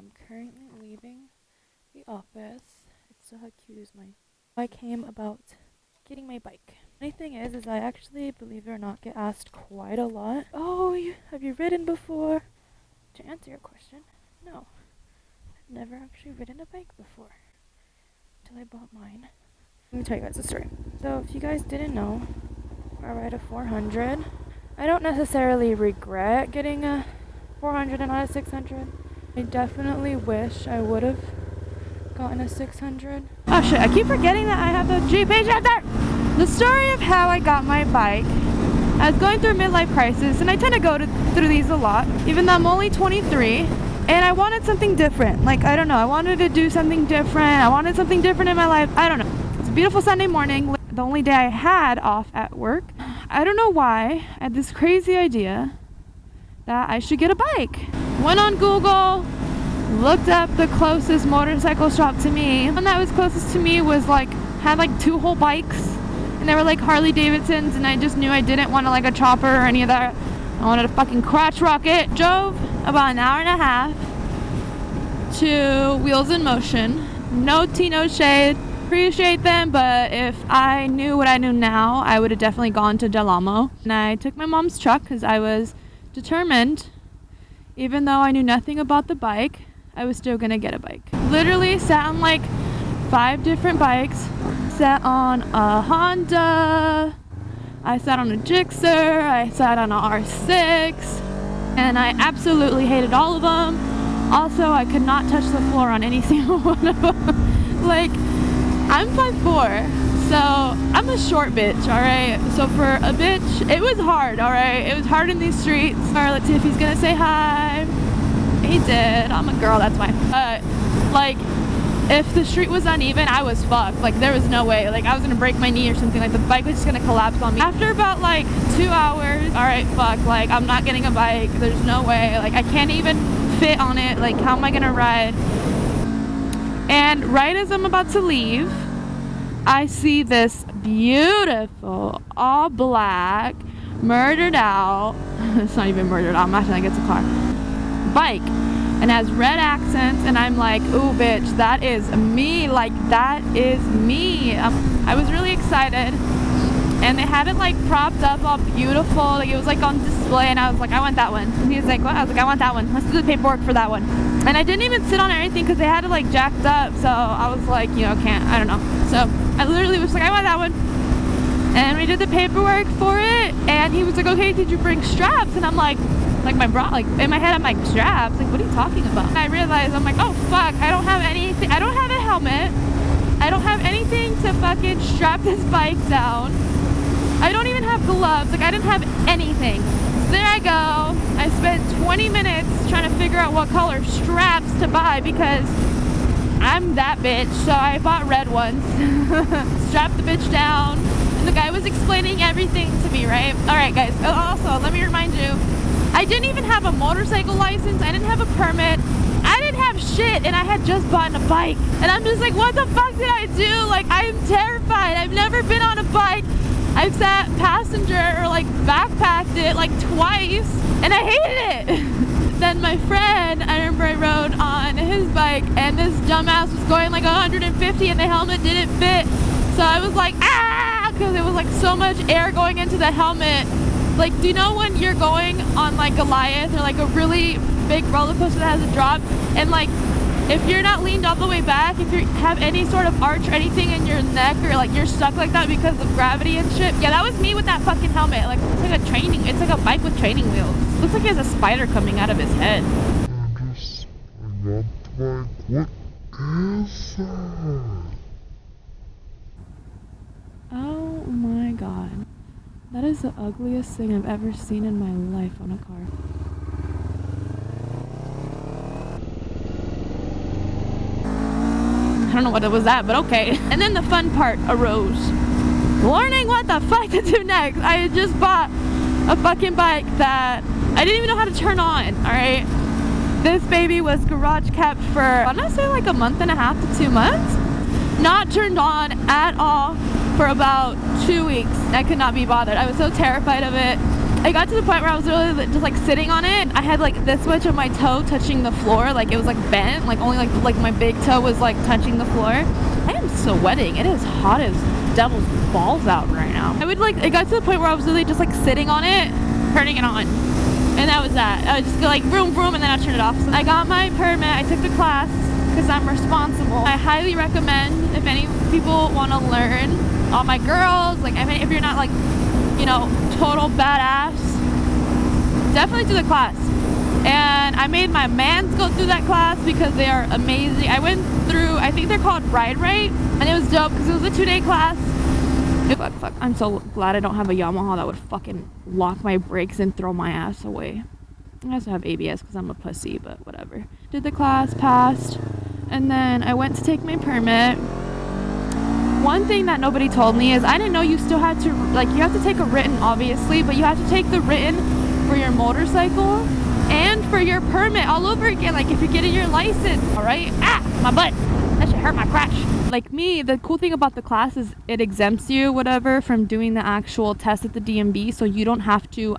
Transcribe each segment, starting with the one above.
I'm currently leaving the office. It's so how cute is my... I came about getting my bike. Funny thing is I actually, believe it or not, get asked quite a lot. Oh, have you ridden before? To answer your question, no. I've never actually ridden a bike before. Until I bought mine. Let me tell you guys a story. So if you guys didn't know, I ride a 400. I don't necessarily regret getting a 400 and not a 600. I definitely wish I would have gotten a 600. Oh shit, I keep forgetting that I have the G page out there! The story of how I got my bike. I was going through a midlife crisis, and I tend to go through these a lot, even though I'm only 23, and I wanted something different. Like, I don't know, I wanted to do something different. I wanted something different in my life. I don't know. It's a beautiful Sunday morning, the only day I had off at work. I don't know why, I had this crazy idea that I should get a bike. Went on Google, looked up the closest motorcycle shop to me. The one that was closest to me was had 2 whole bikes, and they were Harley Davidsons, and I just knew I didn't want a chopper or any of that. I wanted a fucking crotch rocket. Drove about an hour and a half to Wheels in Motion. No tea, no shade. Appreciate them, but if I knew what I knew now, I would have definitely gone to Del Amo. And I took my mom's truck because I was determined, even though I knew nothing about the bike, I was still gonna get a bike. Literally sat on 5 different bikes. Sat on a Honda, I sat on a Gixxer, I sat on a R6, and I absolutely hated all of them. Also, I could not touch the floor on any single one of them. I'm 5'4", so I'm a short bitch, alright? So for a bitch, it was hard, alright? It was hard in these streets. Alright, let's see if he's gonna say hi. He did. I'm a girl, that's fine. If the street was uneven, I was fucked. There was no way. I was gonna break my knee or something. The bike was just gonna collapse on me. After about 2 hours, alright, fuck, I'm not getting a bike. There's no way. I can't even fit on it. How am I gonna ride? And right as I'm about to leave, I see this beautiful, all black, murdered out, it's not even murdered out, I'm acting like it's a car, bike, and has red accents, and I'm like, ooh bitch, that is me, that is me. I was really excited, and they had it propped up all beautiful, it was on display, and I was like, I want that one. And he was like, what? I was like, I want that one. Let's do the paperwork for that one. And I didn't even sit on anything because they had it jacked up, so I was like, can't, I don't know. So I literally was like, I want that one. And we did the paperwork for it, and he was like, okay, did you bring straps? And I'm like my bra, in my head I'm like, straps? What are you talking about? And I realized, I'm like, oh fuck, I don't have anything, I don't have a helmet, I don't have anything to fucking strap this bike down, I don't even have gloves, I didn't have anything. So there I go, I spent 20 minutes trying to figure out what color straps to buy because I'm that bitch, so I bought red ones. Strapped the bitch down, and the guy was explaining everything to me, right? Alright guys, also, let me remind you, I didn't even have a motorcycle license, I didn't have a permit, I didn't have shit, and I had just bought a bike. And I'm just like, what the fuck did I do? I'm terrified, I've never been on a bike. I've sat passenger or backpacked it twice, and I hated it. Then my friend, I remember I rode on his bike, and this dumbass was going 150, and the helmet didn't fit. So I was like, ah, because it was so much air going into the helmet. Do you know when you're going on Goliath or a really big roller coaster that has a drop, and if you're not leaned all the way back, if you have any sort of arch or anything in your neck, or you're stuck like that because of gravity and shit. Yeah, that was me with that fucking helmet. It's like a bike with training wheels. Looks like he has a spider coming out of his head. What is that? Oh my god. That is the ugliest thing I've ever seen in my life on a car. I don't know what it was at, but okay. And then the fun part arose. Learning what the fuck to do next. I had just bought a fucking bike that I didn't even know how to turn on, alright? This baby was garage kept for, I want to say a month and a half to 2 months. Not turned on at all for about 2 weeks. I could not be bothered. I was so terrified of it. I got to the point where I was really just like sitting on it. I had like this much of my toe touching the floor, like it was like bent, like only like my big toe was like touching the floor. I am sweating. It is hot as devil's balls out right now. I would like, it got to the point where I was really just like sitting on it, turning it on. And that was that. I would just go like vroom vroom and then I'd turn it off. So I got my permit, I took the class because I'm responsible. I highly recommend if any people want to learn, all my girls, like I mean if you're not like, you know, total badass, definitely do the class. And I made my mans go through that class because they are amazing. I went through, I think they're called Ride Right, and it was dope because it was a 2-day class. Fuck. I'm so glad I don't have a Yamaha that would fucking lock my brakes and throw my ass away. I also have ABS because I'm a pussy, but whatever. Did the class, passed, and then I went to take my permit. One thing that nobody told me is I didn't know you still had to, like, you have to take a written, obviously, but you have to take the written for your motorcycle and for your permit all over again, like if you're getting your license. All right, my butt, that should hurt my crotch. Like me, the cool thing about the class is it exempts you whatever from doing the actual test at the DMV, so you don't have to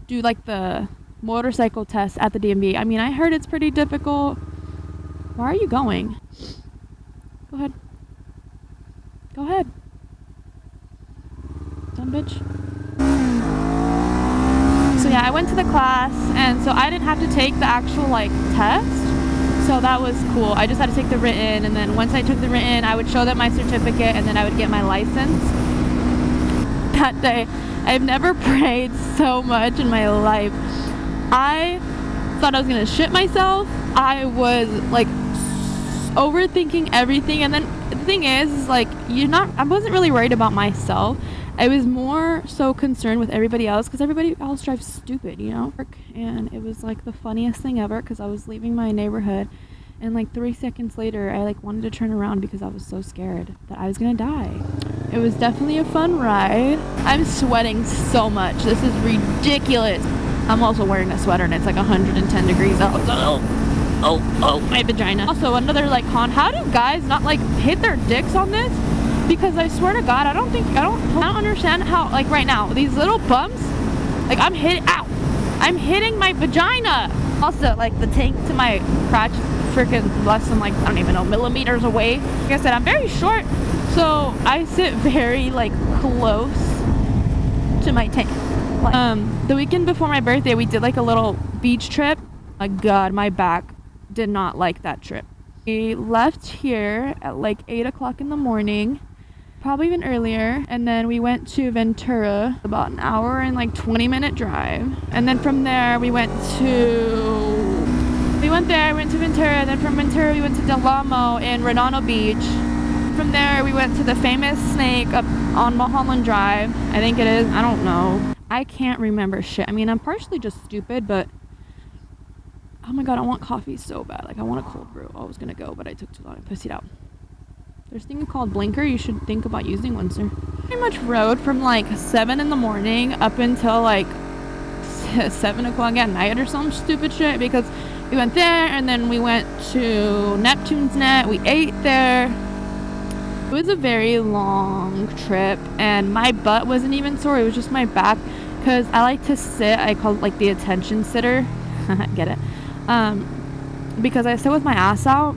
do like the motorcycle test at the DMV. I mean, I heard it's pretty difficult. Why are you going? Go ahead. Go ahead. Dumb bitch. So yeah, I went to the class, and so I didn't have to take the actual like test. So that was cool. I just had to take the written, and then once I took the written, I would show them my certificate, and then I would get my license. That day, I've never prayed so much in my life. I thought I was gonna shit myself. I was like overthinking everything, and then the thing is like I wasn't really worried about myself. I was more so concerned with everybody else because everybody else drives stupid, you know. And it was like the funniest thing ever because I was leaving my neighborhood, and like 3 seconds later I like wanted to turn around because I was so scared that I was gonna die. It was definitely a fun ride. I'm sweating so much. This is ridiculous. I'm also wearing a sweater and it's like 110 degrees out. Oh, my vagina. Also, another like con, how do guys not like hit their dicks on this? Because I swear to God, I don't understand how, like right now, these little bumps, like I'm hitting my vagina. Also, like the tank to my crotch is freaking less than like, I don't even know, millimeters away. Like I said, I'm very short, so I sit very like close to my tank. The weekend before my birthday, we did like a little beach trip. My God, my back did not like that trip. We left here at like 8 o'clock in the morning, probably even earlier, and then we went to Ventura, about an hour and like 20-minute drive. And then from there we went to Ventura, and then from Ventura we went to Del Amo in Redondo Beach. From there we went to the famous Snake up on Mulholland Drive, I think it is, I don't know. I can't remember shit. I mean, I'm partially just stupid, but oh my God, I want coffee so bad. Like I want a cold brew. I was gonna go, but I took too long. I pussied out. There's a thing called Blinker. You should think about using one, sir. Pretty much rode from like 7 in the morning up until like 7 o'clock at night or some stupid shit, because we went there and then we went to Neptune's Net. We ate there. It was a very long trip and my butt wasn't even sore. It was just my back because I like to sit. I call it like the attention sitter. Get it? Because I sit with my ass out,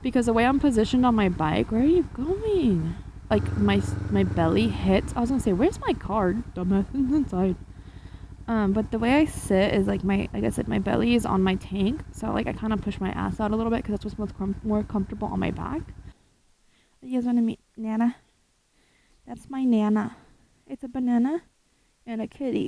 because the way I'm positioned on my bike. Where are you going? Like my belly hits. I was gonna say, where's my card? Dumbass, it's inside. But the way I sit is like like I said, my belly is on my tank, so like I kind of push my ass out a little bit because that's what's more comfortable on my back. You guys want to meet Nana? That's my Nana. It's a banana and a kitty.